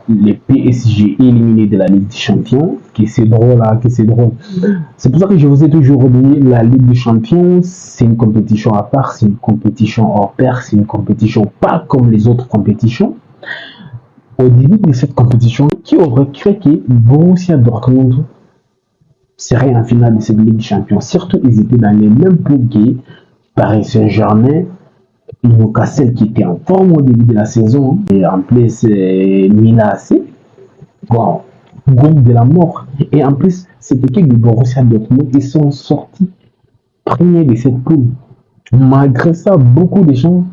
Les PSG éliminés de la Ligue des Champions, que c'est drôle, là, que c'est drôle. C'est pour ça que je vous ai toujours dit, la Ligue des Champions, c'est une compétition à part, c'est une compétition hors pair, c'est une compétition pas comme les autres compétitions. Au début de cette compétition, qui aurait cru que Borussia Dortmund serait en finale de cette Ligue des Champions? Surtout, ils étaient dans les mêmes poules que Paris Saint-Germain, Newcastle qui était en forme au début de la saison, et en plus Milan AC, bon, groupe de la mort. Et en plus, cette équipe de Borussia Dortmund, ils sont sortis premiers de cette poule. Malgré ça, beaucoup de gens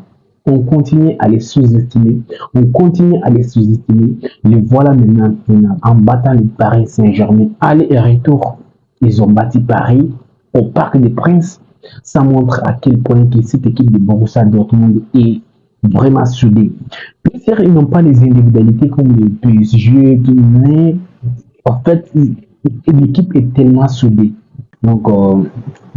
ont continué à les sous-estimer. On continue à les sous-estimer. Les voilà maintenant en battant le Paris Saint-Germain. Aller et retour, ils ont battu Paris au Parc des Princes. Ça montre à quel point que cette équipe de Borussia Dortmund est vraiment soudée. Peut-être ils n'ont pas les individualités comme le PSG, mais en fait, l'équipe est tellement soudée. Donc,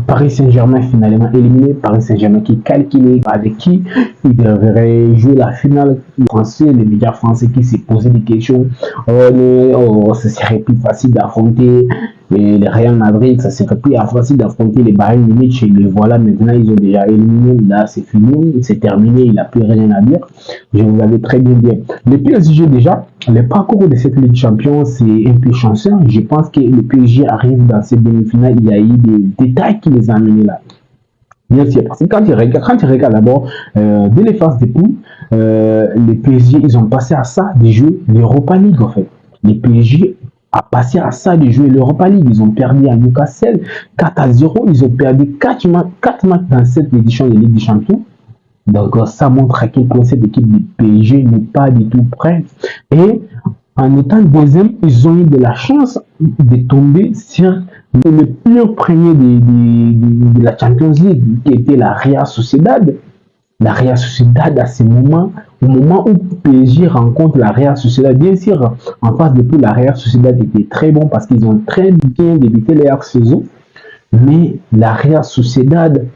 Paris Saint-Germain finalement éliminé. Paris Saint-Germain qui calculait avec qui il devrait jouer la finale. Les médias français qui s'est posé des questions. Ce serait plus facile d'affronter le Real Madrid, ça serait plus facile d'affronter les Bayern Munich. Et le voilà, maintenant ils ont déjà éliminé. Là, c'est fini, c'est terminé, il n'a plus rien à dire. Je vous avais très bien dit. Le PSG, déjà, le parcours de cette Ligue Champions, c'est un peu chanceux. Je pense que le PSG arrive dans cette demi-finale. Il y a eu des détails qui les ont amenés là. Bien sûr, parce que quand tu regardes d'abord, dès les phases de poules, les PSG, ils ont passé à ça de jouer l'Europa League en fait. Les PSG a passé à ça de jouer l'Europa League. Ils ont perdu à Newcastle 4-0. Ils ont perdu 4 matchs dans cette édition de Ligue des Champions. Donc ça montre à quel point cette équipe du PSG n'est pas du tout prête. Et en étant deuxième, ils ont eu de la chance de tomber sur le pire premier de la Champions League, qui était la Real Sociedad. La Real Sociedad, à ce moment, au moment où PSG rencontre la Real Sociedad, bien sûr, en face de tout, la Real Sociedad était très bon parce qu'ils ont très bien débuté leur saison. Mais la Real Sociedad,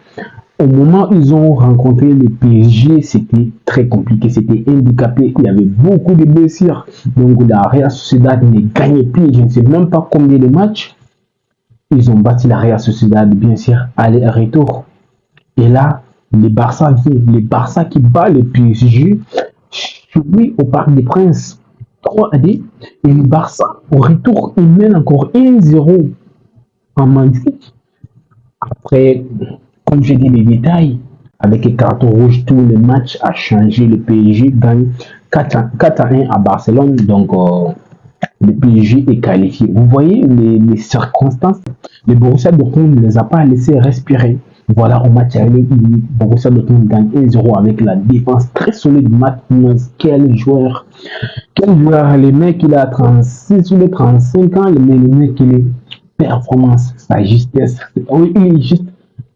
au moment où ils ont rencontré le PSG, c'était très compliqué, c'était handicapé, il y avait beaucoup de blessures. Donc la Real Sociedad ne gagnait plus, je ne sais même pas combien de matchs. Ils ont battu la Real Sociedad, bien sûr, aller-retour. Et là, le Barça vient, le Barça qui bat le PSG, oui, au Parc des Princes, 3-2. Et le Barça, au retour, il mène encore 1-0 en magnifique. Après, comme j'ai dit les détails, avec les cartons rouges, tout le match a changé. Le PSG gagne 4-1 à Barcelone. Donc, le PSG est qualifié. Vous voyez les circonstances. Le Borussia Dortmund ne les a pas laissés respirer. Voilà, au match aller, Borussia Dortmund gagne 1-0 avec la défense très solide. Matt Hummels, quel joueur. Quel joueur. Le mec, il a 36 ou 35 ans. Mais le mec, il est performance, sa justesse. Oui, il est juste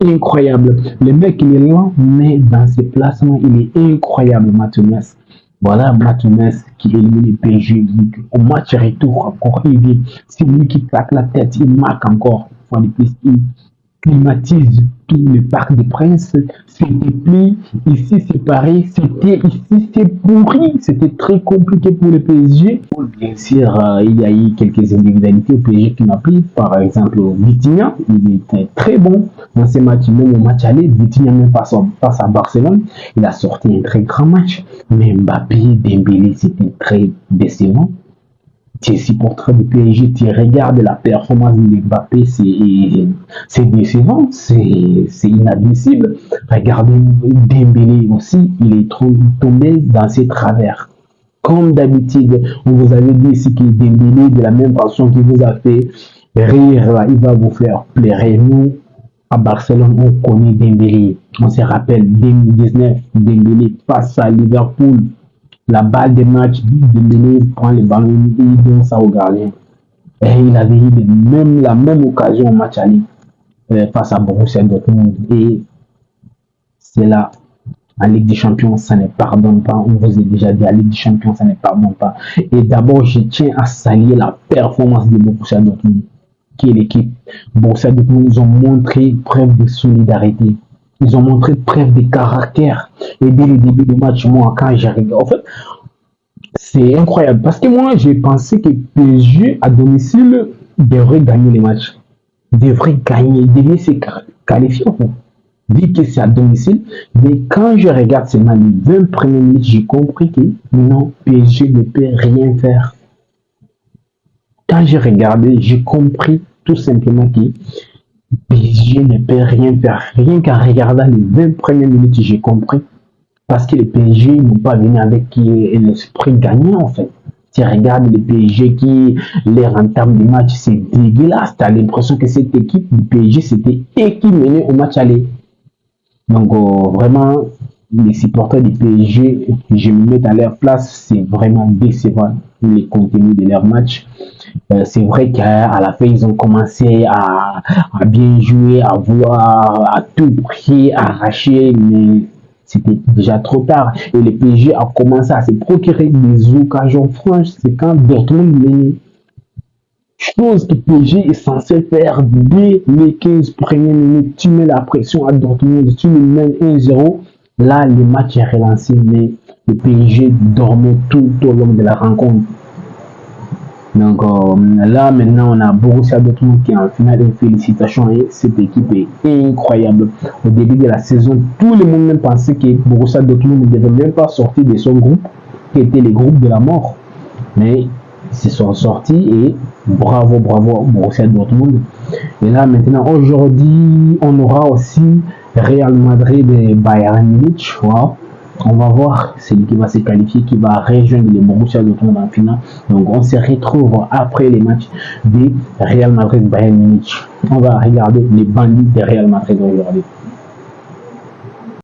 incroyable. Le mec, il est lent, mais dans ses placements, il est incroyable, Matt Hummels. Voilà, Matt Hummels qui élimine le PSG. Au match retour, encore, il vient. C'est lui qui claque la tête, il marque encore. Fois de plus, il climatise tout le Parc des Princes. C'était plus ici, c'est pareil. C'était ici, c'est pourri. C'était très compliqué pour le PSG. Bien sûr, il y a eu quelques individualités au PSG qui n'ont pris. Par exemple, Vitinha, il était très bon dans ces matchs. Même au match aller, Vitinha, même face à Barcelone, il a sorti un très grand match. Mais Mbappé, Dembélé, c'était très décevant. Tu es supporter du PSG, tu regardes la performance de Mbappé, c'est décevant, c'est inadmissible. Regardez Dembélé aussi, il est tombé dans ses travers. Comme d'habitude, on vous avait dit ici que Dembélé, de la même façon qu'il vous a fait rire, il va vous faire pleurer. Nous, à Barcelone, on connaît Dembélé. On se rappelle 2019, Dembélé face à Liverpool. La balle de match, Dembélé prend le ballon, il donne ça au gardien. Et il avait eu la même occasion au match aller face à Borussia Dortmund. Et c'est là, en Ligue des Champions, ça ne pardonne pas. On vous a déjà dit, en Ligue des Champions, ça ne pardonne pas. Et d'abord, je tiens à saluer la performance de Borussia Dortmund, qui est l'équipe. Borussia Dortmund, ils ont montré preuve de solidarité. Ils ont montré preuve de caractère. Et dès le début du match, moi, quand j'arrive, en fait, C'est incroyable. Parce que moi, j'ai pensé que PSG à domicile devrait gagner les matchs. Devrait gagner, devrait se qualifier. En fait. Dit que c'est à domicile. Mais quand je regarde seulement les 20 premières minutes, j'ai compris que non, PSG ne peut rien faire. Quand j'ai regardé, j'ai compris tout simplement que PSG ne peut rien faire. Rien qu'en regardant les 20 premières minutes, j'ai compris. Parce que les PSG n'ont pas venu avec l'esprit gagnant en fait. Tu regardes les PSG qui les entament du match, c'est dégueulasse. Tu as l'impression que cette équipe du PSG, c'était eux qui menait au match aller. Donc vraiment, les supporters du PSG, je me mets à leur place, c'est vraiment décevant les contenus de leur match. C'est vrai qu'à la fin, ils ont commencé à bien jouer, à vouloir à tout prix arracher, mais c'était déjà trop tard. Et le PSG a commencé à se procurer des occasions franches. C'est quand Dortmund menait. Chose que PSG est censé faire dès les 15 premières minutes. Tu mets la pression à Dortmund, tu le mènes 1-0. Là, le match est relancé, mais le PSG dormait tout au long de la rencontre. Donc là, maintenant, on a Borussia Dortmund qui est en finale. Et félicitations, et cette équipe est incroyable. Au début de la saison, tout le monde même pensait que Borussia Dortmund ne devait même pas sortir de son groupe, qui était le groupe de la mort. Mais ils se sont sortis et bravo, bravo Borussia Dortmund. Et là, maintenant, aujourd'hui, on aura aussi Real Madrid et Bayern Munich. Wow. On va voir celui qui va se qualifier, qui va rejoindre les Borussia Dortmund en finale. Donc, on se retrouve après les matchs de Real Madrid Bayern Munich. On va regarder les bandits de Real Madrid aujourd'hui.